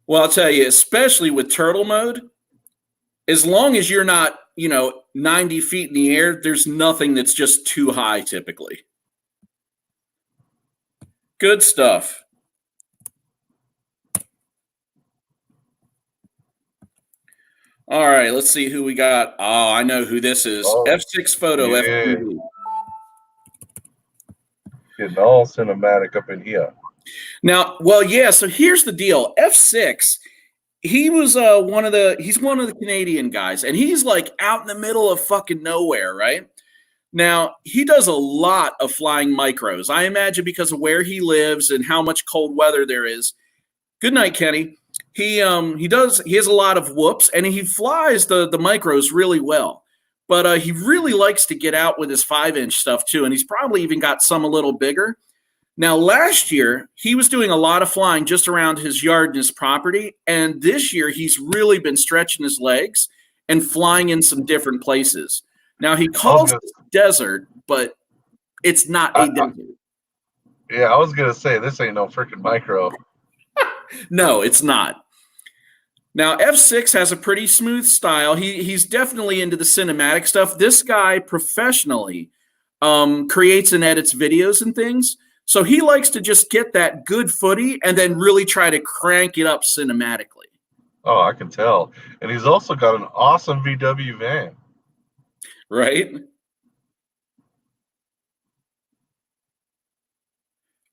Well, I'll tell you, especially with turtle mode, as long as you're not, 90 feet in the air, there's nothing that's just too high typically. Good stuff. All right, let's see who we got. Oh, I know who this is. F6 Photo FPV. Getting all cinematic up in here. Now, well, yeah, so here's the deal. F6, he's one of the Canadian guys, and he's like out in the middle of fucking nowhere, right? Now, he does a lot of flying micros. I imagine because of where he lives and how much cold weather there is. Good night, Kenny. He has a lot of whoops, and he flies the micros really well. But he really likes to get out with his 5-inch stuff too, and he's probably even got some a little bigger. Now, last year, he was doing a lot of flying just around his yard and his property, and this year he's really been stretching his legs and flying in some different places. Now, he calls it desert, but it's not a desert. Yeah, I was going to say, this ain't no freaking micro. No, it's not. Now, F6 has a pretty smooth style. He's definitely into the cinematic stuff. This guy professionally creates and edits videos and things. So he likes to just get that good footy and then really try to crank it up cinematically. Oh, I can tell. And he's also got an awesome VW van. Right?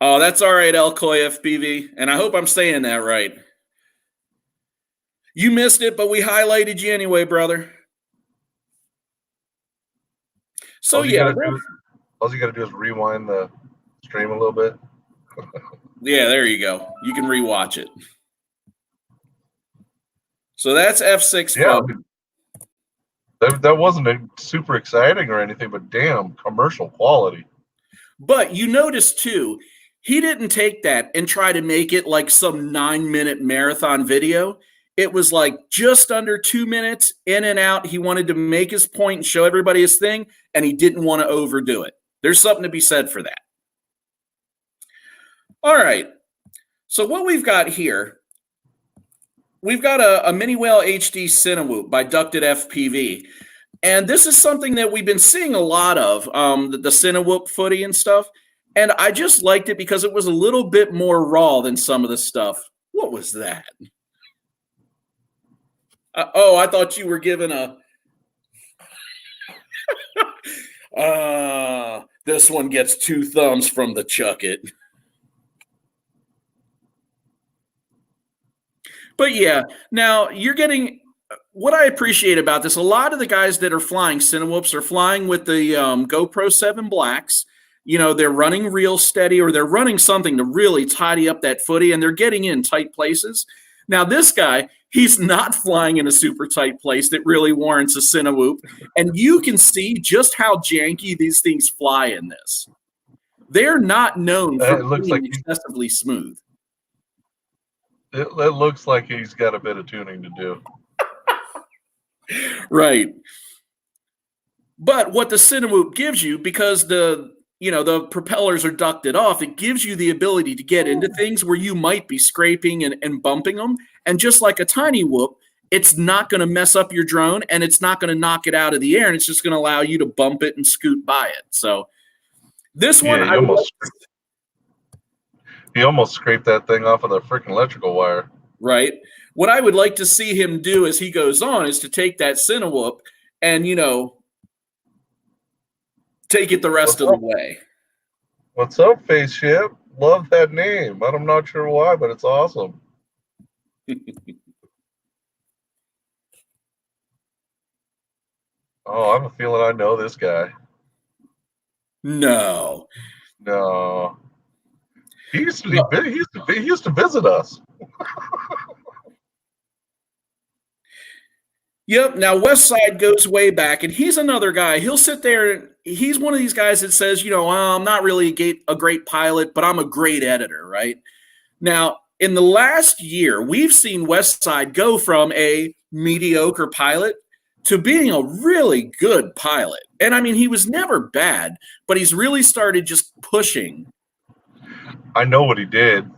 Oh, that's all right, Elcoy FPV. And I hope I'm saying that right. You missed it, but we highlighted you anyway, brother. So, all you got to do is rewind the stream a little bit. Yeah, there you go. You can rewatch it. So that's F6. Yeah, that wasn't super exciting or anything, but damn, commercial quality. But you notice, too, he didn't take that and try to make it like some 9-minute marathon video. It was like just under 2 minutes, in and out. He wanted to make his point and show everybody his thing, and he didn't want to overdo it. There's something to be said for that. All right. So what we've got here, we've got a Mini Whale HD Cinewoop by Ducted FPV. And this is something that we've been seeing a lot of, the Cinewoop footy and stuff. And I just liked it because it was a little bit more raw than some of the stuff. What was that? I thought you were giving a... this one gets 2 thumbs from the Chuck It. But yeah, now you're getting... What I appreciate about this, a lot of the guys that are flying Cinewhoops are flying with the GoPro 7 Blacks. They're running real steady, or they're running something to really tidy up that footy, and they're getting in tight places. Now, this guy, He's not flying in a super tight place that really warrants a Cinewhoop. And you can see just how janky these things fly in this. They're not known for It looks being like excessively smooth. It looks like he's got a bit of tuning to do. Right. But what the Cinewhoop gives you, because the propellers are ducted off, it gives you the ability to get into things where you might be scraping and bumping them. And just like a tiny whoop, it's not going to mess up your drone, and it's not going to knock it out of the air, and it's just going to allow you to bump it and scoot by it. So this one, he almost scraped that thing off of the freaking electrical wire. Right. What I would like to see him do as he goes on is to take that Cinewhoop and, take it the rest of the way. What's up, Spaceship? Love that name. I'm not sure why, but it's awesome. Oh, I have a feeling I know this guy. No. He used to visit us. Yep. Now Westside goes way back, and he's another guy. He'll sit there, and he's one of these guys that says, I'm not really a great pilot, but I'm a great editor, right? Now, in the last year, we've seen Westside go from a mediocre pilot to being a really good pilot. And I mean, he was never bad, but he's really started just pushing. I know what he did.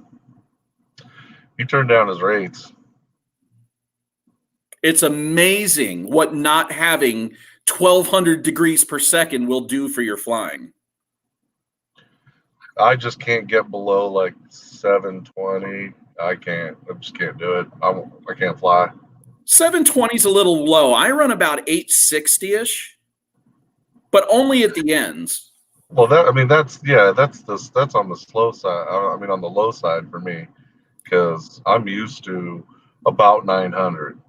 He turned down his rates. It's amazing what not having 1,200 degrees per second will do for your flying. I just can't get below like 720. I just can't do it. I can't fly. 720 is a little low. I run about 860-ish, but only at the ends. Well, that's on the slow side. On the low side for me, because I'm used to about 900.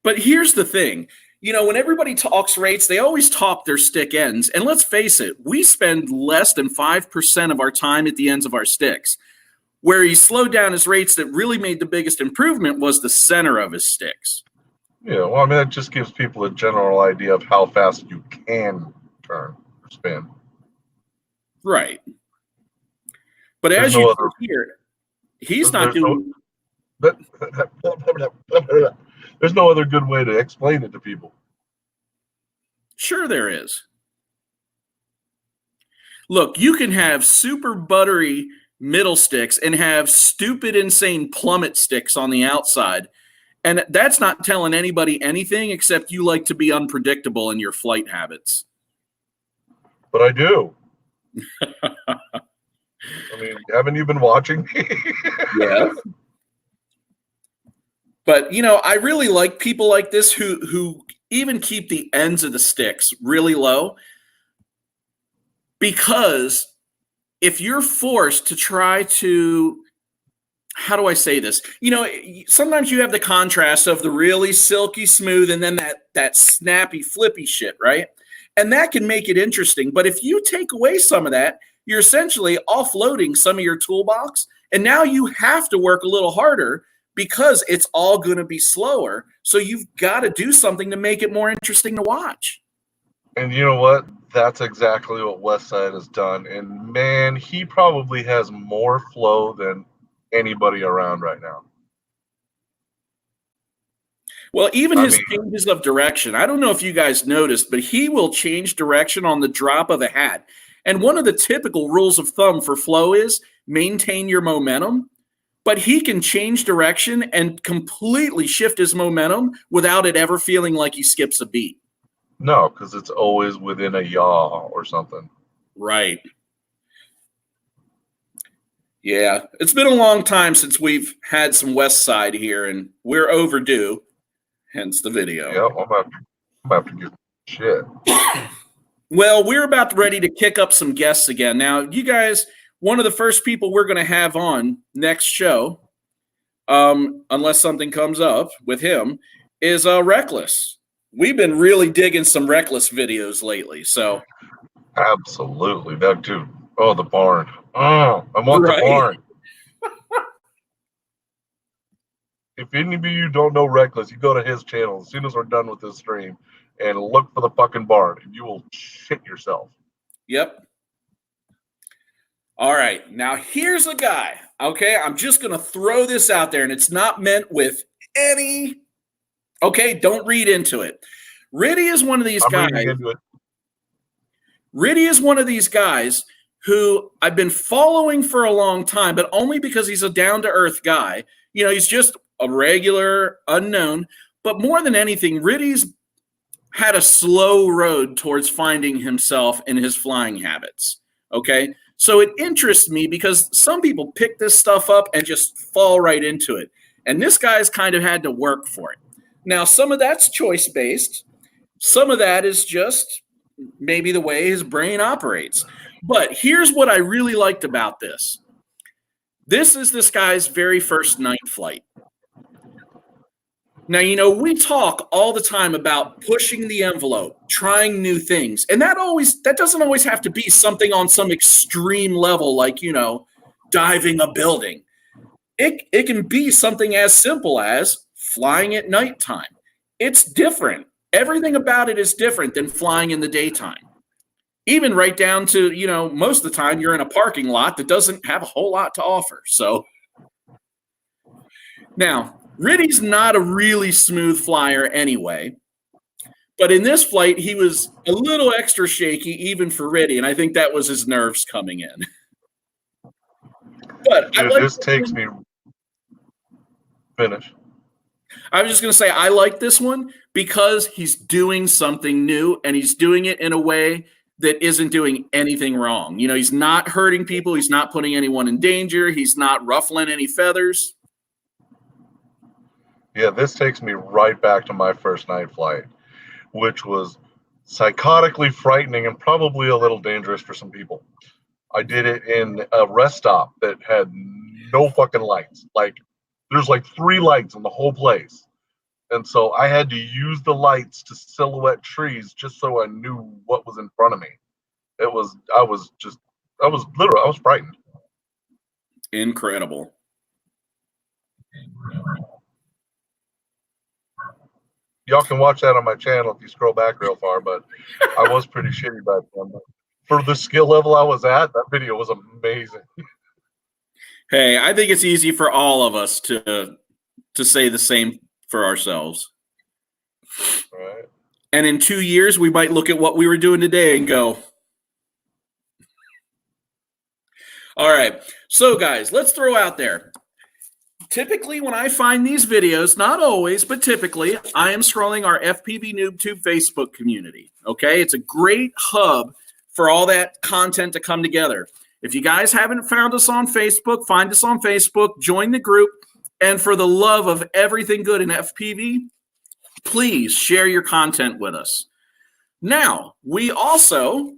But here's the thing. When everybody talks rates, they always talk their stick ends. And let's face it, we spend less than 5% of our time at the ends of our sticks. Where he slowed down his rates that really made the biggest improvement was the center of his sticks. Yeah, well, that just gives people a general idea of how fast you can turn or spin. Right. But as you can hear, he's not doing... There's no other good way to explain it to people. Sure there is. Look, you can have super buttery middle sticks and have stupid, insane plummet sticks on the outside. And that's not telling anybody anything except you like to be unpredictable in your flight habits. But I do. Haven't you been watching me? Yeah. But, I really like people like this who even keep the ends of the sticks really low, because if you're forced to try to, how do I say this? Sometimes you have the contrast of the really silky smooth and then that snappy flippy shit, right? And that can make it interesting. But if you take away some of that, you're essentially offloading some of your toolbox. And now you have to work a little harder because it's all going to be slower. So you've got to do something to make it more interesting to watch. And you know what? That's exactly what Westside has done. And man, he probably has more flow than anybody around right now. Well, even his changes of direction. I don't know if you guys noticed, but he will change direction on the drop of a hat. And one of the typical rules of thumb for flow is maintain your momentum. But he can change direction and completely shift his momentum without it ever feeling like he skips a beat. No, because it's always within a yaw or something. Right. Yeah, it's been a long time since we've had some West Side here, and we're overdue, hence the video. Yeah, I'm about to get shit. Well, we're about ready to kick up some guests again. Now, you guys, one of the first people we're going to have on next show, unless something comes up with him, is Reckless. We've been really digging some Reckless videos lately, so. Absolutely. That dude. Oh, the barn. Oh, I want the barn. if any of you don't know Reckless, you go to his channel as soon as we're done with this stream and look for the fucking barn, and you will shit yourself. Yep. All right. Now, here's a guy. Okay. I'm just going to throw this out there, and it's not meant with any. Okay. Don't read into it. Riddy is one of these guys. Riddy is one of these guys who I've been following for a long time, but only because he's a down-to-earth guy. You know, he's just a regular unknown. But more than anything, Riddy's had a slow road towards finding himself in his flying habits. Okay. So it interests me because some people pick this stuff up and just fall right into it. And this guy's kind of had to work for it. Now, some of that's choice-based. Some of that is just maybe the way his brain operates. But here's what I really liked about this. This is this guy's very first night flight. Now, you know, we talk all the time about pushing the envelope, trying new things. And that doesn't always have to be something on some extreme level like, you know, diving a building. It can be something as simple as flying at nighttime. It's different. Everything about it is different than flying in the daytime. Even right down to, you know, most of the time you're in a parking lot that doesn't have a whole lot to offer. So now, Riddy's not a really smooth flyer anyway, but in this flight, he was a little extra shaky even for Riddy, and I think that was his nerves coming in. But dude, this takes me finish. I was just going to say I like this one because he's doing something new, and he's doing it in a way that isn't doing anything wrong. You know, he's not hurting people. He's not putting anyone in danger. He's not ruffling any feathers. Yeah, this takes me right back to my first night flight, which was psychotically frightening and probably a little dangerous for some people. I did it in a rest stop that had no fucking lights. Like, there's like 3 lights in the whole place. And so I had to use the lights to silhouette trees just so I knew what was in front of me. I was frightened. Incredible. Y'all can watch that on my channel if you scroll back real far, but I was pretty shitty back then. But for the skill level I was at, that video was amazing. Hey, I think it's easy for all of us to say the same for ourselves. Right. And in 2 years, we might look at what we were doing today and go, all right. So, guys, let's throw out there. Typically, when I find these videos, not always, but typically, I am scrolling our FPV NoobTube Facebook community. Okay, it's a great hub for all that content to come together. If you guys haven't found us on Facebook, find us on Facebook, join the group, and for the love of everything good in FPV, please share your content with us. Now, we also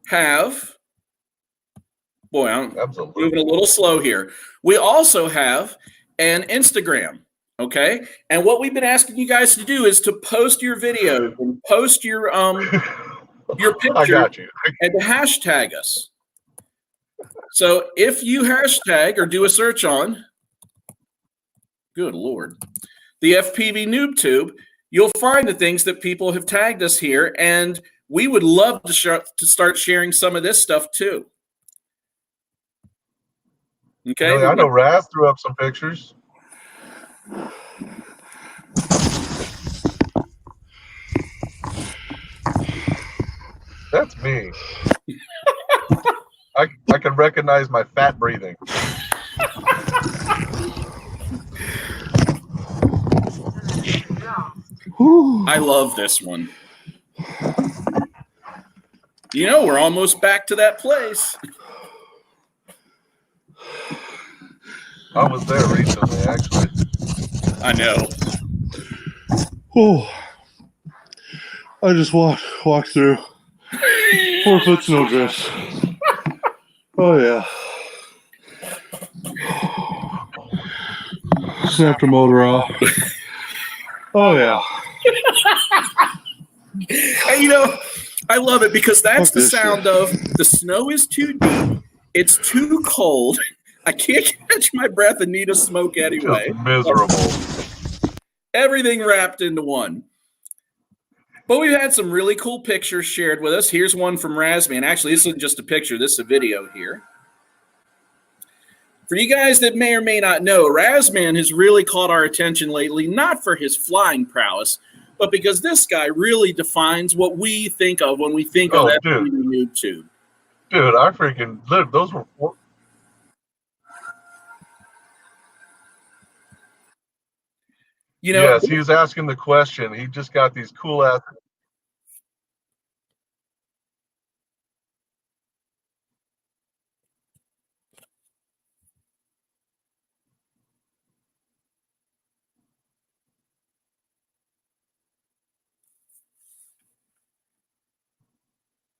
have, boy, I'm moving a little slow here. We also have an Instagram, okay? And what we've been asking you guys to do is to post your videos and post your picture I got you. and to hashtag us. So if you hashtag or do a search on, good Lord, the FPV NoobTube, you'll find the things that people have tagged us here, and we would love to start sharing some of this stuff too. Okay, I know Raz threw up some pictures. That's me. I can recognize my fat breathing. I love this one. You know, we're almost back to that place. I was there recently, actually. I know. Oh, I just walked through 4-foot snowdrifts. Oh yeah. Snapped a motor off. Oh yeah. And, you know, I love it because that's the sound of the snow is too deep, it's too cold, I can't catch my breath and need a smoke anyway. Just miserable. Everything wrapped into one. But we've had some really cool pictures shared with us. Here's one from Razman. Actually, this isn't just a picture. This is a video here. For you guys that may or may not know, Razman has really caught our attention lately, not for his flying prowess, but because this guy really defines what we think of when we think of FPV YouTube. Dude, I freaking lived. Those were. You know, yes, he was asking the question. He just got these cool ass.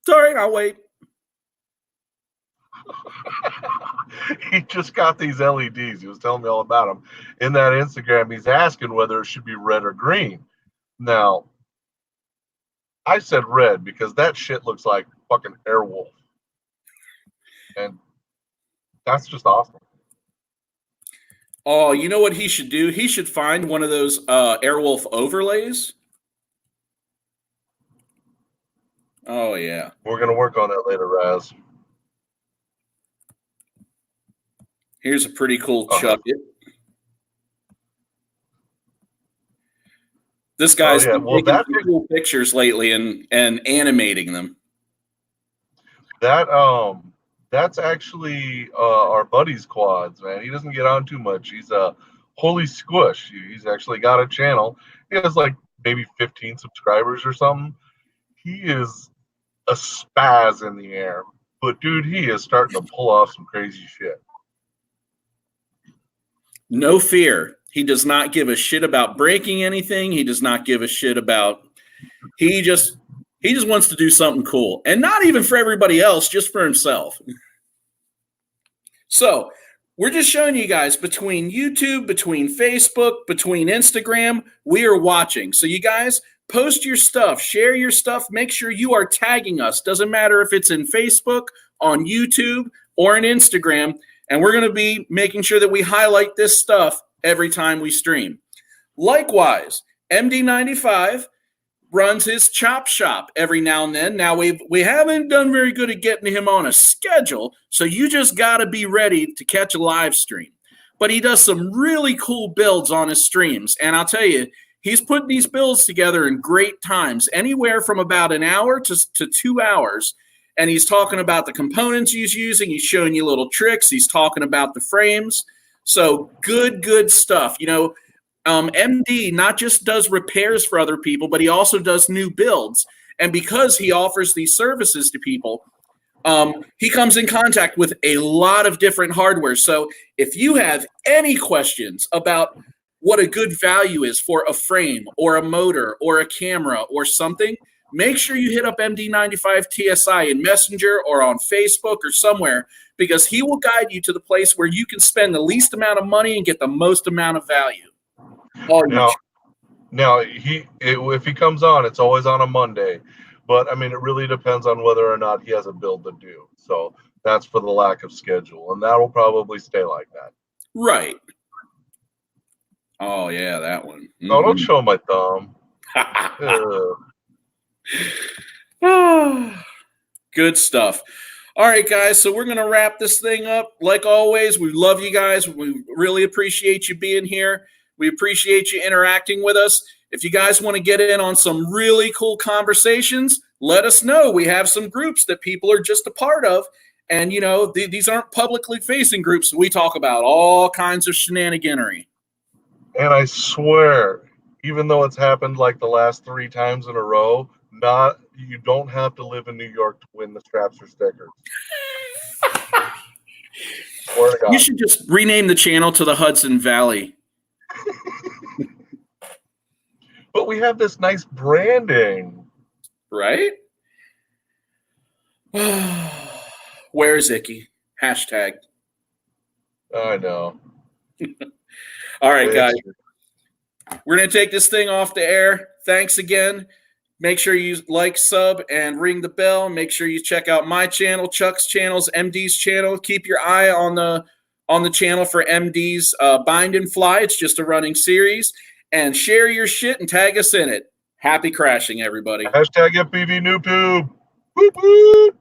Sorry, I'll wait. He just got these LEDs. He was telling me all about them. In that Instagram, he's asking whether it should be red or green. Now, I said red because that shit looks like fucking Airwolf. And that's just awesome. Oh, you know what he should do? He should find one of those Airwolf overlays. Oh, yeah. We're going to work on that later, Raz. Here's a pretty cool chuck it. This guy's been taking cool pictures lately and animating them. That's actually our buddy's quads, man. He doesn't get on too much. He's a holy squish. He's actually got a channel. He has like maybe 15 subscribers or something. He is a spaz in the air, but dude, he is starting to pull off some crazy shit. No fear. He does not give a shit about breaking anything. He does not give a shit about. He just wants to do something cool, and not even for everybody else, just for himself. So we're just showing you guys between YouTube, between Facebook, between Instagram, we are watching. So you guys post your stuff, share your stuff. Make sure you are tagging us. Doesn't matter if it's in Facebook, on YouTube, or in Instagram. And we're going to be making sure that we highlight this stuff every time we stream. Likewise, MD95 runs his chop shop every now and then. Now, we haven't done very good at getting him on a schedule, so you just got to be ready to catch a live stream. But he does some really cool builds on his streams. And I'll tell you, he's putting these builds together in great times, anywhere from about an hour to 2 hours. And he's talking about the components he's using. He's showing you little tricks. He's talking about the frames. So good stuff. You know, MD not just does repairs for other people, but he also does new builds. And because he offers these services to people, he comes in contact with a lot of different hardware. So if you have any questions about what a good value is for a frame or a motor or a camera or something, make sure you hit up MD95 TSI in Messenger or on Facebook or somewhere, because he will guide you to the place where you can spend the least amount of money and get the most amount of value. Now if he comes on, it's always on a Monday. But, I mean, it really depends on whether or not he has a build to do. So that's for the lack of schedule. And that will probably stay like that. Right. Oh, yeah, that one. Mm-hmm. Oh, don't show my thumb. Good stuff. All right, guys, so we're going to wrap this thing up. Like always, we love you guys. We really appreciate you being here. We appreciate you interacting with us. If you guys want to get in on some really cool conversations, let us know. We have some groups that people are just a part of. And, you know, these aren't publicly facing groups. We talk about all kinds of shenaniganery. And I swear, even though it's happened like the last 3 times in a row, you don't have to live in New York to win the straps or stickers. Swear to God. You should just rename the channel to the Hudson Valley. But we have this nice branding. Right? Where's Icky? Hashtag. I know. All right, guys. We're going to take this thing off the air. Thanks again. Make sure you like, sub, and ring the bell. Make sure you check out my channel, Chuck's channels, MD's channel. Keep your eye on on the channel for MD's Bind and Fly. It's just a running series. And share your shit and tag us in it. Happy crashing, everybody. Hashtag FPV noob tube. Whoop, whoop.